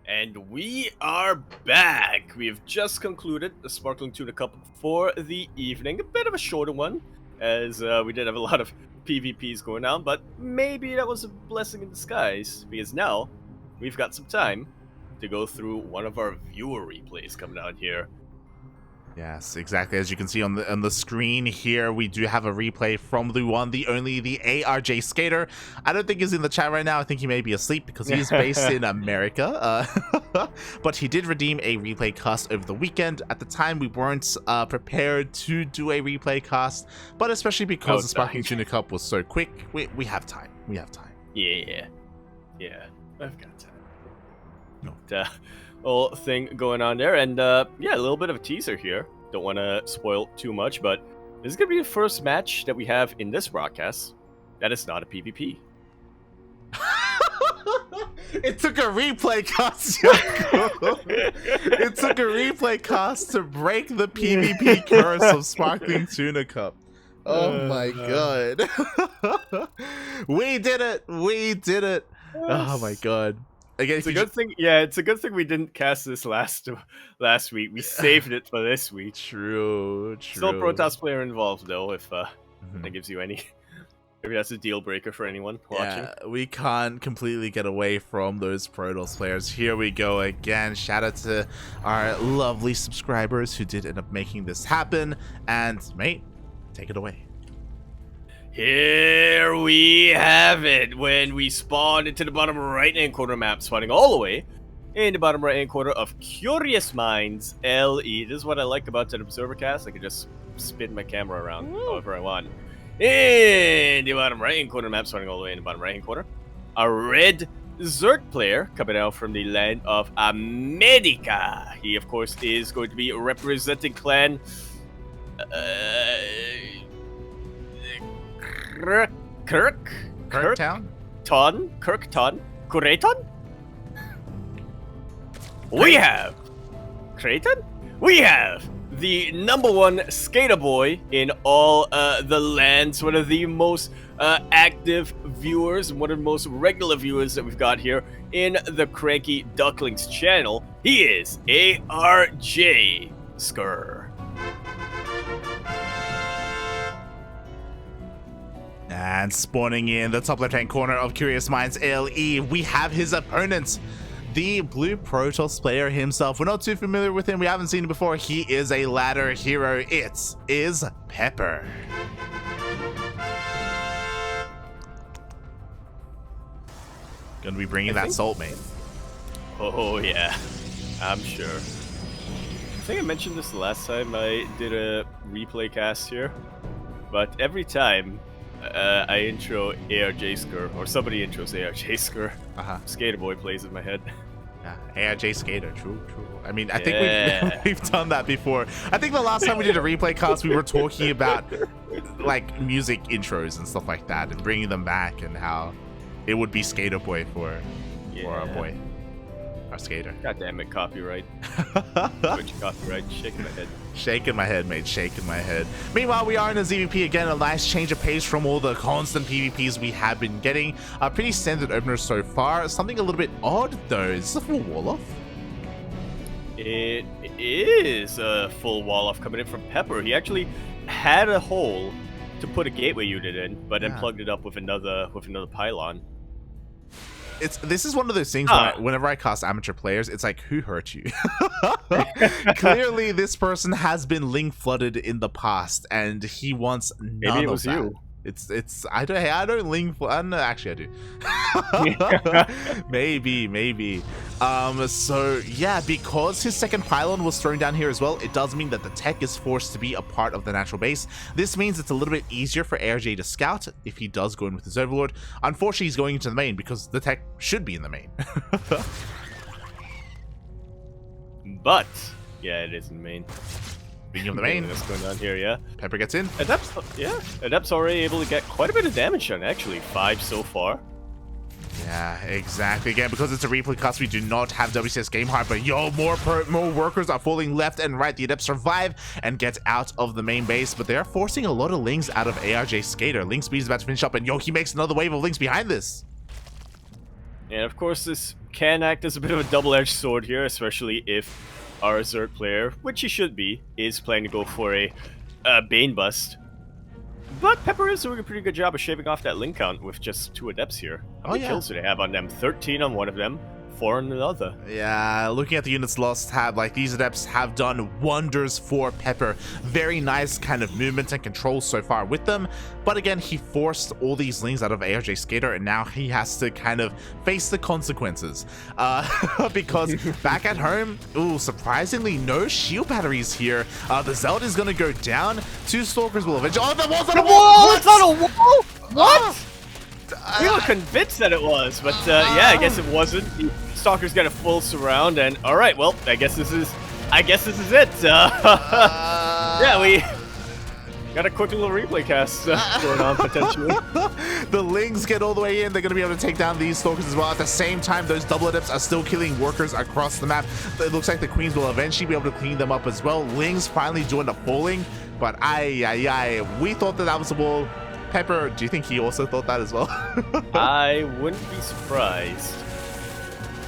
And we are back. We have just concluded the Sparkling Tuna Cup for the evening. A bit of a shorter one, as we did have a lot of PvPs going on, but maybe that was a blessing in disguise, because now we've got some time to go through one of our viewer replays coming out here. Yes, exactly. As you can see on the screen here, we do have a replay from the one, the only, the arjsk8er. I don't think he's in the chat right now. I think he may be asleep because he is based in America. But he did redeem a replay cast over the weekend. At the time, we weren't prepared to do a replay cast, but especially because the Sparkling Tuna Cup was so quick, we have time. We have time. Yeah, I've got time. No. Whole thing going on there, and yeah, a little bit of a teaser here. Don't want to spoil too much, but this is gonna be the first match that we have in this broadcast that is not a PvP. It took a replay cast, Yaku. It took a replay cast to break the PvP curse of Sparkling Tuna Cup. Oh my god. We did it! We did it! Oh my god. Again, it's a good thing. Yeah, it's a good thing we didn't cast this last week. We saved it for this week. True. Still Protoss player involved though. If that gives you any, maybe that's a deal breaker for anyone watching. Yeah, we can't completely get away from those Protoss players. Here we go again. Shout out to our lovely subscribers who did end up making this happen. And mate, take it away. Here we have it, when we spawn into the bottom right-hand corner map, spawning all the way in the bottom right-hand corner of Curious Minds LE. This is what I like about that observer cast. I can just spin my camera around however I want. In the bottom right-hand corner map, spawning all the way in the bottom right-hand corner, a red Zerg player coming out from the land of America. He, of course, is going to be representing clan... Kirktown? Kirkton? Kureton? We have Creighton? We have the #1 skater boy in all the lands, one of the most active viewers, one of the most regular viewers that we've got here in the Cranky Ducklings channel. He is arjsk8er. And spawning in the top left-hand corner of Curious Minds LE, we have his opponent, the blue Protoss player himself. We're not too familiar with him. We haven't seen him before. He is a ladder hero. It is Pepper. Gonna be bringing that salt, mate. Oh, yeah. I'm sure. I think I mentioned this the last time I did a replay cast here, but every time I intro arjsk8er, or somebody intros arjsk8er. Skater boy plays in my head. Yeah, arjsk8er, true. I mean, I think we've done that before. I think the last time we did a replay cast, we were talking about like music intros and stuff like that, and bringing them back, and how it would be Skater Boy for our boy, our skater. God damn it, copyright. Which copyright? Shaking my head. Shaking my head, mate. Shaking my head. Meanwhile, we are in a ZVP again. A nice change of pace from all the constant PvPs we have been getting. A pretty standard opener so far. Something a little bit odd, though. Is this a full wall-off? It is a full wall-off coming in from Pepper. He actually had a hole to put a gateway unit in, but then plugged it up with another pylon. This is one of those things whenever I cast amateur players, it's like, who hurt you? Clearly, this person has been link flooded in the past, and he wants none Maybe it was of that. you. I don't link flood. Actually, I do. maybe. So yeah, because his second pylon was thrown down here as well, it does mean that the tech is forced to be a part of the natural base. This means it's a little bit easier for ARJ to scout if he does go in with his Overlord. Unfortunately, he's going into the main because the tech should be in the main. But yeah, it is in the main. Speaking of the main, what's going on here? Yeah, Pepper gets in. Adept's already able to get quite a bit of damage done. Actually, 5 so far. Yeah, exactly. Again, because it's a replay cast, we do not have WCS game hard, but yo, more workers are falling left and right. The Adepts survive and get out of the main base, but they are forcing a lot of links out of arjsk8er. Link speed is about to finish up, and yo, he makes another wave of links behind this. And of course, this can act as a bit of a double-edged sword here, especially if our Zerg player, which he should be, is planning to go for a Bane bust. But Pepper is doing a pretty good job of shaving off that link count with just 2 Adepts here. How many kills do they have on them? 13 on one of them, 4 on the other. Yeah, looking at the units lost tab, like these Adepts have done wonders for Pepper. Very nice kind of movement and control so far with them. But again, he forced all these links out of arjsk8er, and now he has to kind of face the consequences. Because back at home, ooh, surprisingly, no shield batteries here. The Zealot is going to go down. 2 Stalkers will eventually... Oh, that was on a wall! It's on a wall! What? We were convinced that it was, but yeah, I guess it wasn't. The Stalker's got a full surround, and all right, well, I guess this is it. Yeah, we got a quick little replay cast going on potentially. The Lings get all the way in. They're going to be able to take down these Stalkers as well. At the same time, those double Adepts are still killing workers across the map. It looks like the Queens will eventually be able to clean them up as well. Lings finally do end up falling, but we thought that was a wall. Pepper, do you think he also thought that as well? I wouldn't be surprised.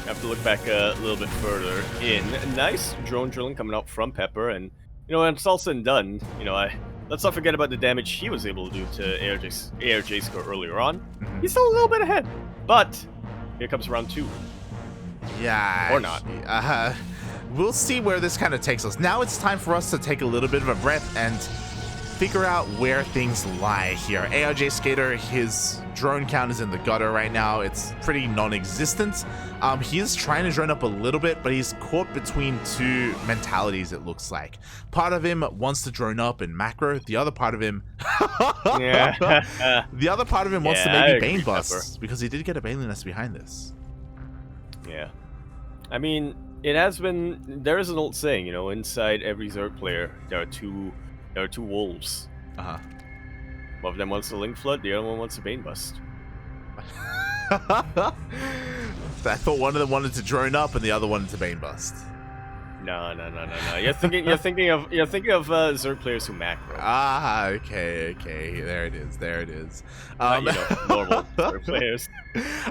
I have to look back a little bit further in. Nice drone drilling coming out from Pepper, and you know, when it's all said and done, you know, let's not forget about the damage he was able to do to arjsk8er earlier on. He's still a little bit ahead, but here comes round 2. Yeah. Or not. We'll see where this kind of takes us. Now it's time for us to take a little bit of a breath and figure out where things lie here. arjsk8er, his drone count is in the gutter right now. It's pretty non-existent. He is trying to drone up a little bit, but he's caught between 2 mentalities, it looks like. Part of him wants to drone up in macro. The other part of him... The other part of him wants to maybe Bane bust, because he did get a Bane nest behind this. Yeah. I mean, it has been... There is an old saying, you know, inside every Zerg player, there are two wolves. One of them wants the Link Flood, the other one wants a Bane Bust. I thought one of them wanted to drone up and the other wanted to Bane Bust. No. You're thinking of Zerg players who macro. Okay. There it is. You know, normal Zerg players.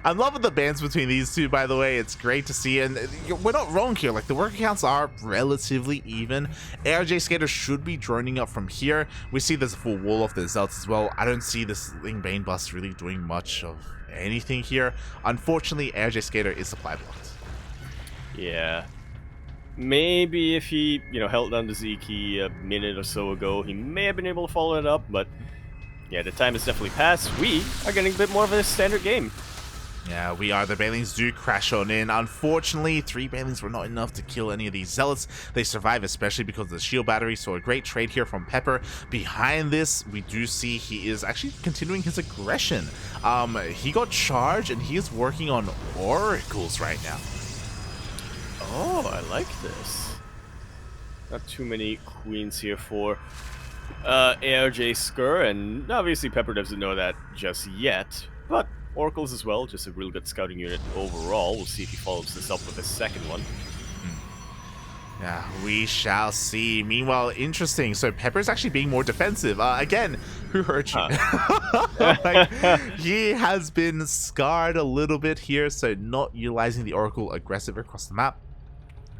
I'm loving the bands between these 2, by the way. It's great to see, and we're not wrong here. Like, the worker counts are relatively even. arjsk8er should be droning up from here. We see there's a full wall off the Zealots as well. I don't see this Ling Bane Bust really doing much of anything here. Unfortunately, arjsk8er is supply blocked. Yeah. Maybe if he, you know, held down the Z key a minute or so ago, he may have been able to follow it up, but yeah, the time has definitely passed. We are getting a bit more of a standard game. Yeah, we are. The Banelings do crash on in. Unfortunately, 3 Banelings were not enough to kill any of these Zealots. They survive, especially because of the shield battery, so a great trade here from Pepper. Behind this, we do see he is actually continuing his aggression. He got charged, and he is working on oracles right now. Oh, I like this. Not too many queens here for arjsk8er, and obviously Pepper doesn't know that just yet, but oracles as well, just a really good scouting unit overall. We'll see if he follows this up with a second one. Yeah, we shall see. Meanwhile, interesting. So Pepper's actually being more defensive. Again, who hurt you? Like, he has been scarred a little bit here, so not utilizing the Oracle aggressive across the map.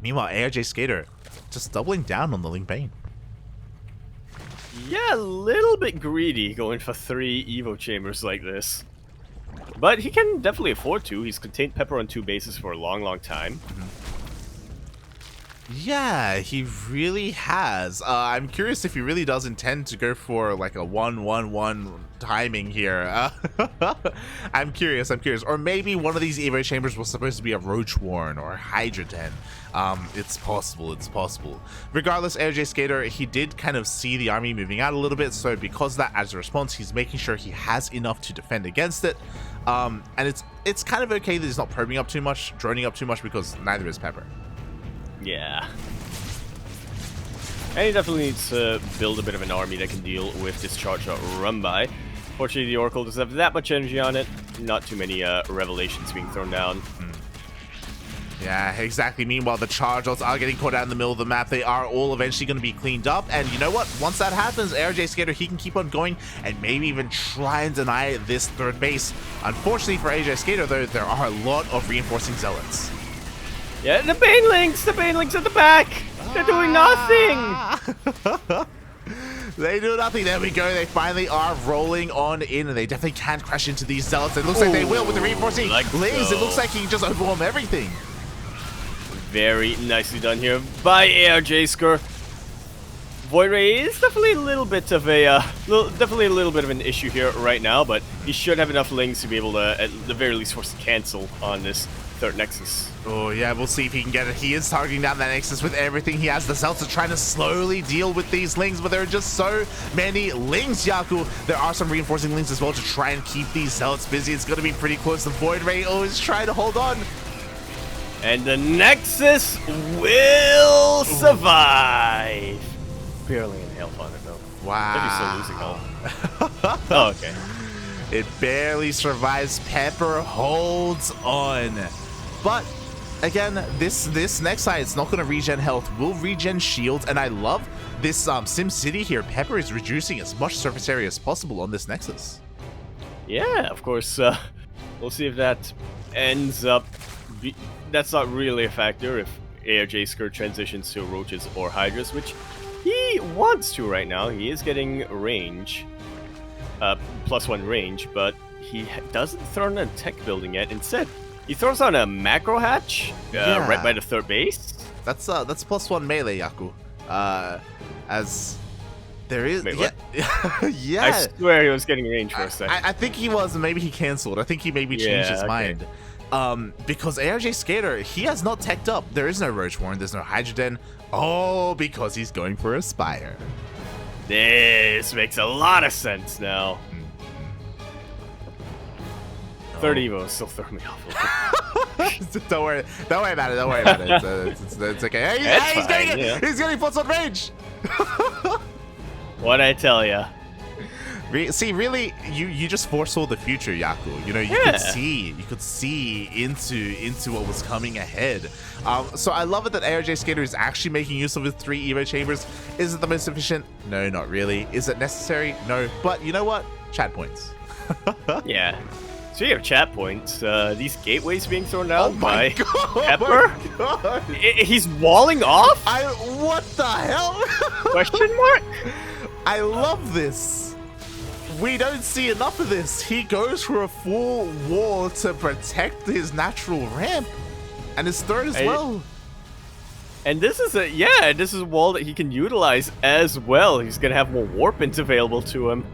Meanwhile, arjsk8er just doubling down on the Ling Bane. Yeah, a little bit greedy going for 3 Evo chambers like this. But he can definitely afford to. He's contained Pepper on 2 bases for a long time. Yeah, he really has. I'm curious if he really does intend to go for like a 1-1-1 timing here. I'm curious. Or maybe one of these Evo chambers was supposed to be a Roach Warren or a Hydra Den. It's possible. Regardless, arjsk8er, he did kind of see the army moving out a little bit, so because of that, as a response, he's making sure he has enough to defend against it. And it's kind of okay that he's not probing up too much, droning up too much, because neither is Pepper. Yeah. And he definitely needs to build a bit of an army that can deal with this charge run by. Fortunately, the Oracle doesn't have that much energy on it. Not too many revelations being thrown down. Yeah, exactly. Meanwhile, the Chargers are getting caught out in the middle of the map. They are all eventually going to be cleaned up. And you know what? Once that happens, arjsk8er, he can keep on going and maybe even try and deny this third base. Unfortunately for arjsk8er, though, there are a lot of reinforcing zealots. Yeah, the banelings at the back. They're doing nothing. They do nothing. There we go. They finally are rolling on in, and they definitely can crash into these zealots. It looks like they will with the reinforcing lings. It looks like he can just overwhelm everything. Very nicely done here by arjsk8er. Void Ray is definitely a little bit of an issue here right now, but he should have enough lings to be able to, at the very least, force a cancel on this third Nexus. Oh yeah, we'll see if he can get it. He is targeting down that Nexus with everything he has. The Zealots are trying to slowly deal with these lings, but there are just so many lings, Yaku. There are some reinforcing lings as well to try and keep these Zealots busy. It's going to be pretty close. The Void Ray is trying to hold on. And the Nexus will survive. Barely in health on it, though. Wow. Maybe still losing health. Oh, okay. It barely survives. Pepper holds on. But, again, this next side, it's not going to regen health. Will regen shields. And I love this Sim City here. Pepper is reducing as much surface area as possible on this Nexus. Yeah, of course. We'll see if that ends up... That's not really a factor if arjsk8er transitions to Roaches or Hydras, which he wants to right now. He is getting range, +1 range, but he doesn't throw on a tech building yet. Instead, he throws on a macro hatch right by the third base. That's +1 melee, Yaku. As there is... Wait, what? Yeah. I swear he was getting range for a second. I think he was, and maybe he cancelled. I think he maybe changed his mind. Because arjsk8er, he has not teched up. There is no Roach Warren, there's no Hydroden. Oh, because he's going for a Spire. This makes a lot of sense now. Third Evo still throwing me off. Don't worry about it. Don't worry about it. It's okay. Hey, he's getting it. Yeah. He's getting +1 range. What'd I tell ya? See, really, you just foresaw the future, Yaku. You know, you could see into what was coming ahead. So I love it that arjsk8er is actually making use of his 3 Evo chambers. Is it the most efficient? No, not really. Is it necessary? No. But you know what? Chat points. Yeah. Speaking of chat points, these gateways being thrown down by God, Pepper. Oh my God. He's walling off? What the hell? Question mark? I love this. We don't see enough of this. He goes for a full wall to protect his natural ramp. And his third as well. And this is a wall that he can utilize as well. He's gonna have more warp ins available to him.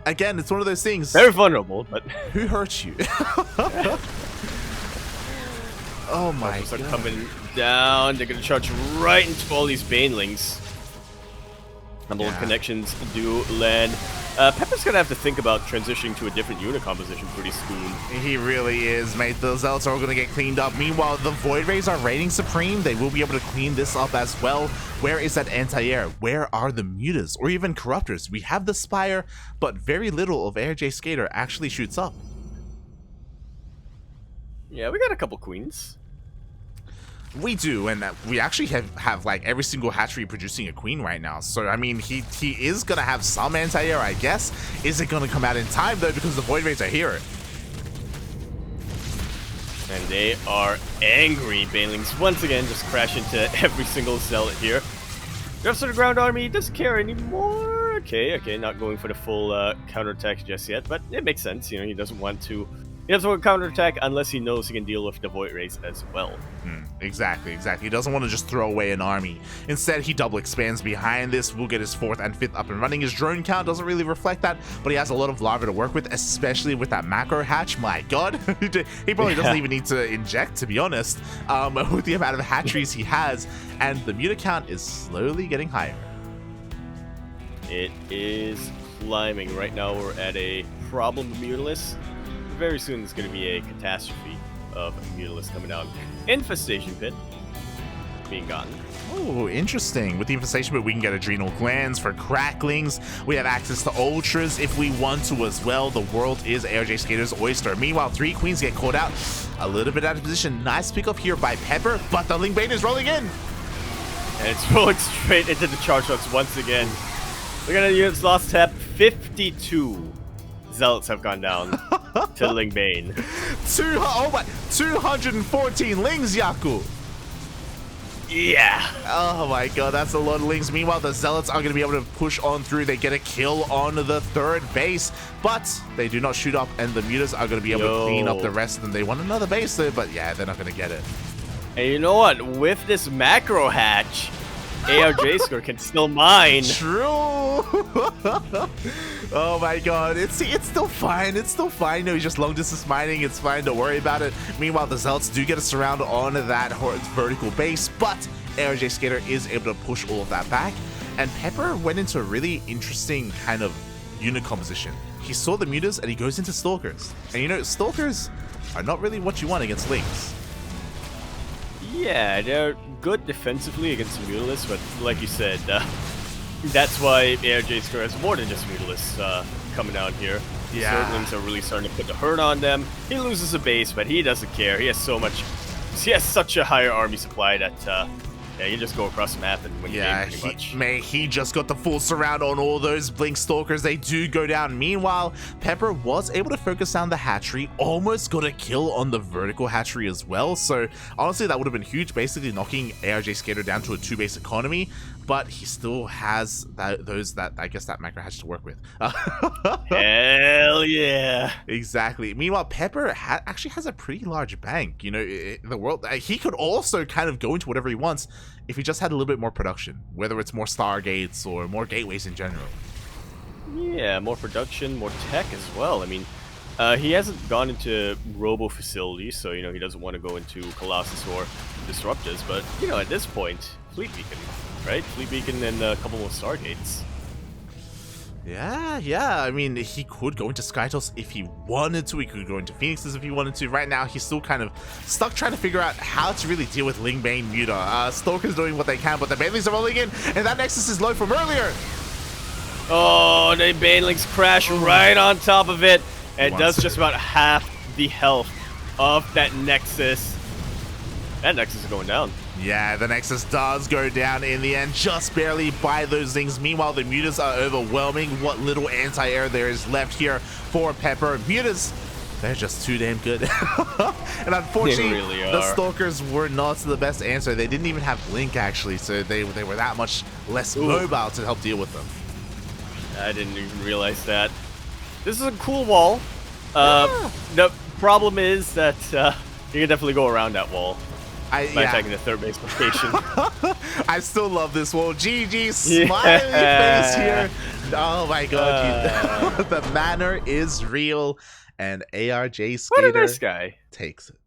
Again, it's one of those things. Very vulnerable, but who hurt you? Oh my God. Are coming down. They're gonna charge right into all these banelings. Number one connections do land. Pepper's gonna have to think about transitioning to a different unit composition pretty soon. He really is, mate. The Zealots are all gonna get cleaned up. Meanwhile, the Void Rays are reigning supreme. They will be able to clean this up as well. Where is that anti-air? Where are the mutas or even corruptors? We have the Spire, but very little of arjsk8er actually shoots up. Yeah, we got a couple queens. We do, and we actually have like every single hatchery producing a queen right now. So I mean, he is gonna have some anti-air, I guess. Is it gonna come out in time though? Because the Void Rays are here, and they are angry. Banelings once again just crash into every single zealot here. Drops to the ground army doesn't care anymore. Okay, not going for the full counterattack just yet, but it makes sense. You know, he doesn't want to counterattack unless he knows he can deal with the Void Rays as well. Exactly. He doesn't want to just throw away an army. Instead, he double expands behind this. We'll get his 4th and 5th up and running. His drone count doesn't really reflect that, but he has a lot of lava to work with, especially with that macro hatch. My God, he probably doesn't even need to inject, to be honest, with the amount of hatcheries he has, and the muta count is slowly getting higher. It is climbing. Right now, we're at a problem mutalist. Very soon there's going to be a catastrophe of Mutalisk coming out. Infestation Pit. being gotten. Oh, interesting. With the infestation boot, we can get adrenal glands for cracklings. We have access to ultras if we want to as well. The world is arjsk8er's oyster. Meanwhile, 3 queens get caught out. A little bit out of position. Nice pick up here by Pepper, but the Ling Bane is rolling in. And it's rolling straight into the charge shots once again. Look at the units lost tap. 52 zealots have gone down to Ling Bane. 214 lings, Yaku. Yeah. Oh my god, that's a lot of lings. Meanwhile, the zealots are going to be able to push on through. They get a kill on the 3rd base, but they do not shoot up, and the mutas are going to be able to clean up the rest of them. They want another base there, but yeah, they're not going to get it. And you know what? With this macro hatch, arjsk8er can still mine. True. Oh my god, it's still fine. It's still fine. No, he's just long distance mining. It's fine. Don't worry about it. Meanwhile, the zealots do get a surround on that vertical base, but arjsk8er is able to push all of that back. And Pepper went into a really interesting kind of unit composition. He saw the mutas and he goes into stalkers. And you know, stalkers are not really what you want against lings. Yeah, they're good defensively against Mutalists, but like you said, that's why arjsk8er has more than just Mutalists coming out here. Yeah. Zerglings are really starting to put the hurt on them. He loses a base, but he doesn't care. He has such a higher army supply that yeah, you just go across the map and win the game pretty much. He just got the full surround on all those Blink Stalkers. They do go down. Meanwhile, Pepper was able to focus down the hatchery, almost got a kill on the vertical hatchery as well. So honestly, that would have been huge, basically knocking arjsk8er down to a 2-base economy. But he still has that macro hatch to work with. Hell yeah! Exactly. Meanwhile, Pepper actually has a pretty large bank. You know, the world he could also kind of go into whatever he wants if he just had a little bit more production, whether it's more Stargates or more gateways in general. Yeah, more production, more tech as well. I mean, he hasn't gone into robo facilities, so you know he doesn't want to go into Colossus or Disruptors. But you know, at this point, Fleet Beacon. Right? Fleet Beacon and a couple more Stargates. Yeah. I mean, he could go into Skytos if he wanted to. He could go into Phoenixes if he wanted to. Right now, he's still kind of stuck trying to figure out how to really deal with Ling Bane Muta. Stalker's doing what they can, but the Banelings are rolling in, and that Nexus is low from earlier. Oh, the Banelings crash right on top of it. And it does just about half the health of that Nexus. That Nexus is going down. Yeah, the Nexus does go down in the end, just barely by those things. Meanwhile, the mutas are overwhelming what little anti-air there is left here for Pepper. Mutas, they're just too damn good. And unfortunately, really the Stalkers were not the best answer. They didn't even have Blink, actually, so they were that much less mobile to help deal with them. I didn't even realize that. This is a cool wall. The problem is that you can definitely go around that wall. By attacking the 3rd base location. I still love this wall. GG, smiley face here. Oh my god, the manner is real, and arjsk8er what a nice guy takes it.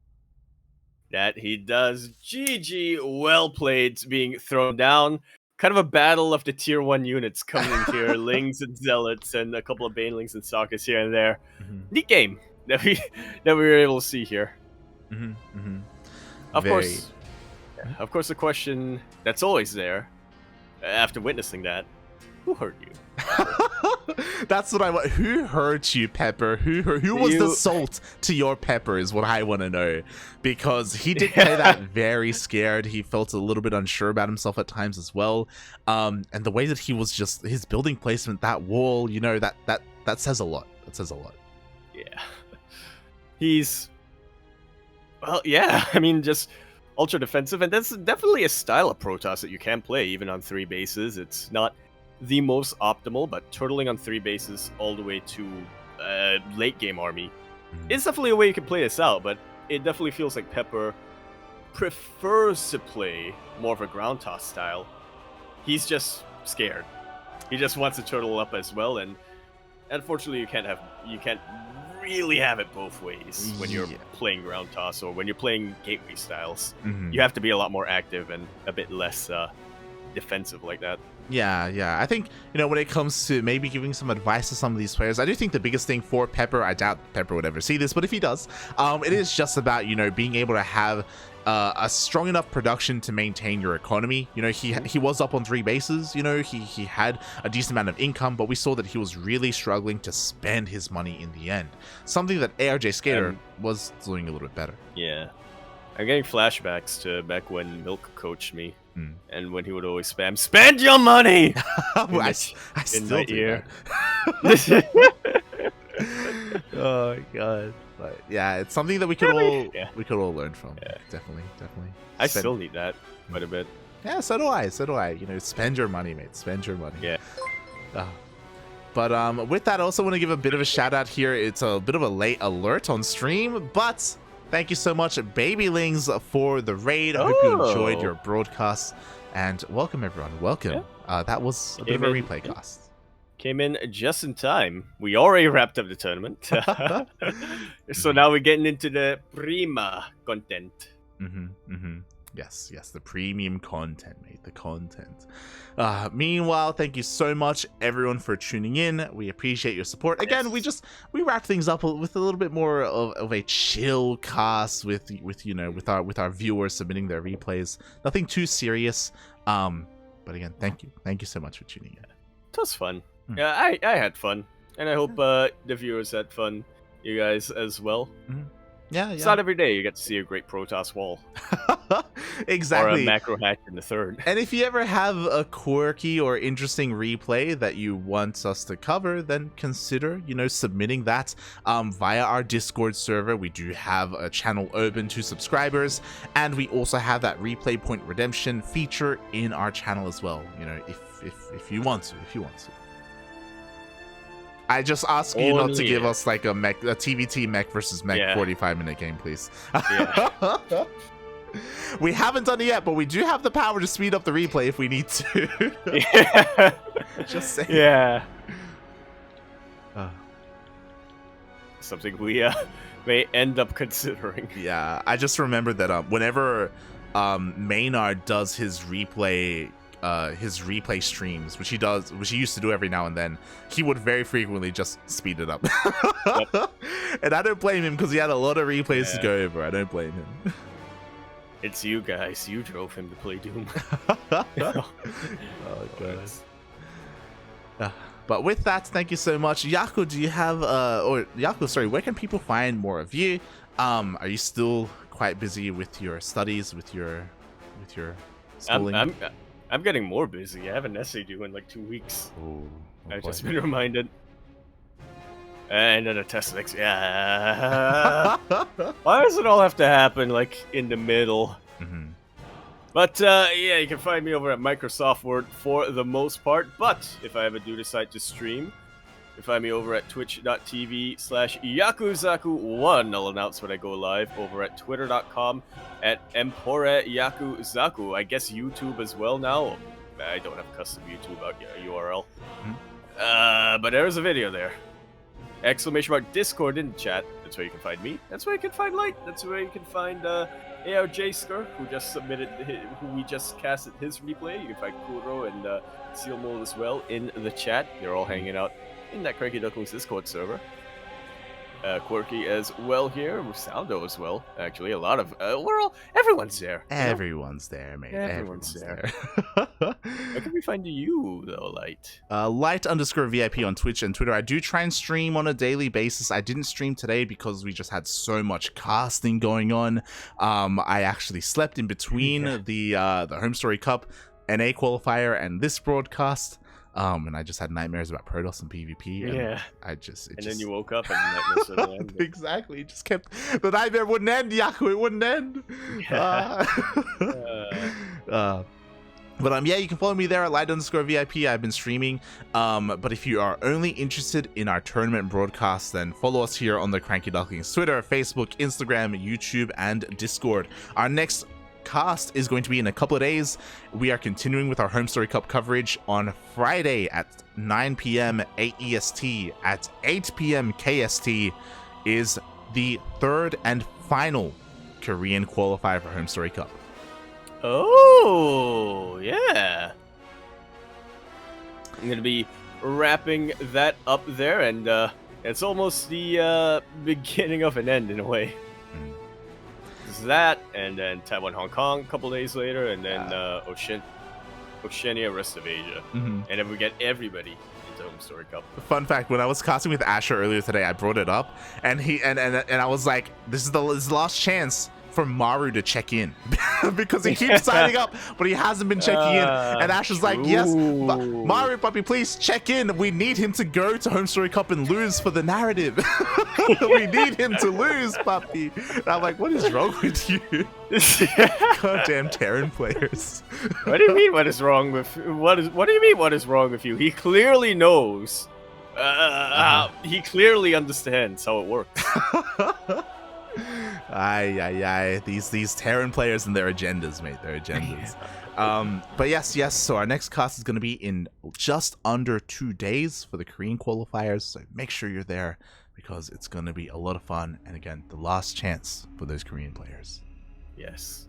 That he does. GG, well played, being thrown down. Kind of a battle of the tier 1 units coming in here. Lings and Zealots, and a couple of Banelings and Sockets here and there. Neat game that we were able to see here. Of course, the question that's always there, after witnessing that, who hurt you? That's what I want. Who hurt you, Pepper? Who was the salt to your pepper is what I want to know. Because he did play that very scared. He felt a little bit unsure about himself at times as well. And the way that he was just, his building placement, that wall, you know, that says a lot. That says a lot. Yeah. He's... Well, yeah, I mean, just ultra defensive, and that's definitely a style of Protoss that you can play even on 3 bases. It's not the most optimal, but turtling on 3 bases all the way to late game army is definitely a way you can play this out, but it definitely feels like Pepper prefers to play more of a ground toss style. He's just scared. He just wants to turtle up as well, and unfortunately you can't really have it both ways when you're playing ground toss or when you're playing gateway styles. You have to be a lot more active and a bit less defensive like that. Yeah. I think, you know, when it comes to maybe giving some advice to some of these players, I do think the biggest thing for Pepper, I doubt Pepper would ever see this, but if he does, it is just about, you know, being able to have a strong enough production to maintain your economy. You know, he was up on 3 bases. You know, he had a decent amount of income, but we saw that he was really struggling to spend his money in the end. Something that arjsk8er was doing a little bit better. Yeah. I'm getting flashbacks to back when Milk coached me, and when he would always spend your money! I still do that. Oh my god. But yeah, it's something that we could all learn from. Yeah. Definitely. I still need that quite a bit. Yeah, so do I. You know, spend your money, mate. Spend your money. Yeah. But with that, I also want to give a bit of a shout out here. It's a bit of a late alert on stream, but thank you so much, Babylings, for the raid. I hope you enjoyed your broadcast. And welcome, everyone. Welcome. Yeah. That was a bit of a replay cast. Came in just in time. We already wrapped up the tournament. So now we're getting into the Prima content. Yes, the premium content, mate. The content. Meanwhile, thank you so much, everyone, for tuning in. We appreciate your support. Again, we wrapped things up with a little bit more of a chill cast with our viewers submitting their replays. Nothing too serious. But again, thank you so much for tuning in. It was fun. Yeah, I had fun, and I hope the viewers had fun. You guys as well. Yeah. It's not every day you get to see a great Protoss wall. Exactly. Or a macro hack in the third. And if you ever have a quirky or interesting replay that you want us to cover, then consider, submitting that via our Discord server. We do have a channel open to subscribers, and we also have that replay point redemption feature in our channel as well. If you want to. I just ask you not to give us like a TVT mech versus mech 45-minute game, please. Yeah. We haven't done it yet, but we do have the power to speed up the replay if we need to. Yeah. Just saying. Yeah. Something we may end up considering. Yeah, I just remember that whenever Maynard does his replay streams, which he used to do every now and then, he would very frequently just speed it up. Yep. And I don't blame him because he had a lot of replays to go over. I don't blame him. It's you guys. You drove him to play Doom. Oh god. But with that, thank you so much. Yaku, do you have where can people find more of you? Are you still quite busy with your studies, with your schooling? I'm getting more busy. I have an essay due in like 2 weeks. I've just been reminded. And then a test next. Yeah. Why does it all have to happen like in the middle? But yeah, you can find me over at Microsoft Word for the most part. But if I ever do decide to stream, you can find me over at twitch.tv/Yakuzaku1. I'll announce when I go live. Over at twitter.com @EmporeYakuzaku. I guess YouTube as well now. I don't have custom YouTube URL. But there's a video there. ! Discord in the chat. That's where you can find me. That's where you can find Light. That's where you can find arjsk8er, who we just casted his replay. You can find Kuro and Seal Mold as well in the chat. They're all hanging out in that Cranky Ducklings Discord server. Quirky as well here. Saldo as well. Actually, a lot of everyone's there. Everyone's there, mate. Everyone's there. How can we find you though, Light? Light_VIP on Twitch and Twitter. I do try and stream on a daily basis. I didn't stream today because we just had so much casting going on. I actually slept in between the Home Story Cup NA qualifier and this broadcast. And I just had nightmares about Protoss and PvP. And then you woke up and the nightmares started ending. Exactly. It just kept... The nightmare wouldn't end, Yaku. It wouldn't end. Yeah. But yeah, you can follow me there at Light_VIP. I've been streaming. But if you are only interested in our tournament broadcasts, then follow us here on the Cranky Ducklings Twitter, Facebook, Instagram, YouTube, and Discord. Our next cast is going to be in a couple of days. We are continuing with our Home Story Cup coverage on Friday at 9 p.m. AEST. At 8 p.m. KST is the third and final Korean qualifier for Home Story Cup. Oh, yeah. I'm going to be wrapping that up there, and it's almost the beginning of an end in a way. after that, and then Taiwan, Hong Kong a couple days later, and then Oceania, rest of Asia. And then we get everybody into Home Story Cup. Fun fact, when I was casting with Asher earlier today, I brought it up, and I was like, this is the last chance for Maru to check in because he keeps signing up, but he hasn't been checking in. And Ash is like, yes, Maru, puppy, please check in. We need him to go to Home Story Cup and lose for the narrative. We need him to lose, puppy. And I'm like, what is wrong with you? Goddamn Terran players. What do you mean? What is wrong with what do you mean? What is wrong with you? He clearly knows. He clearly understands how it works. These Terran players and their agendas, mate. Their agendas. But yes. So our next cast is going to be in just under 2 days for the Korean qualifiers. So make sure you're there because it's going to be a lot of fun. And again, the last chance for those Korean players. Yes.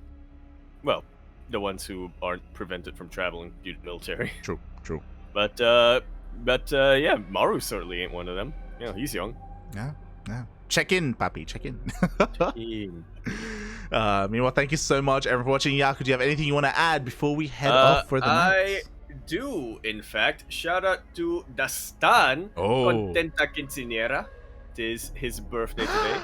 Well, the ones who aren't prevented from traveling due to military. True. But yeah, Maru certainly ain't one of them. You know, he's young. Yeah. Check in, papi. Check in. Meanwhile, thank you so much, everyone, for watching. Yaku, do you have anything you want to add before we head off for the night? I do, in fact. Shout out to Dastan. Contenta quinceañera. It is his birthday today.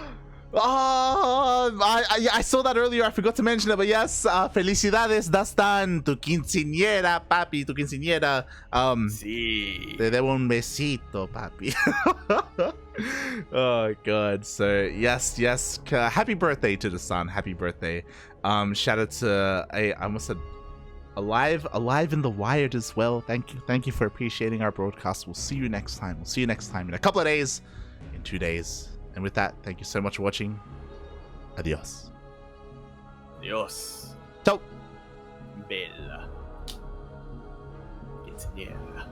I saw that earlier. I forgot to mention it, but yes, felicidades, Dastan, tu quinceañera, papi, tu quinceañera. Sí. Te debo un besito, papi. Oh god. So yes, happy birthday to the son. Happy birthday. Shout out to I almost said alive in the wired as well. Thank you for appreciating our broadcast. We'll see you next time. In a couple of days, in 2 days. And with that, thank you so much for watching. Adios. Adios. Ciao. Bella. Quinceañera.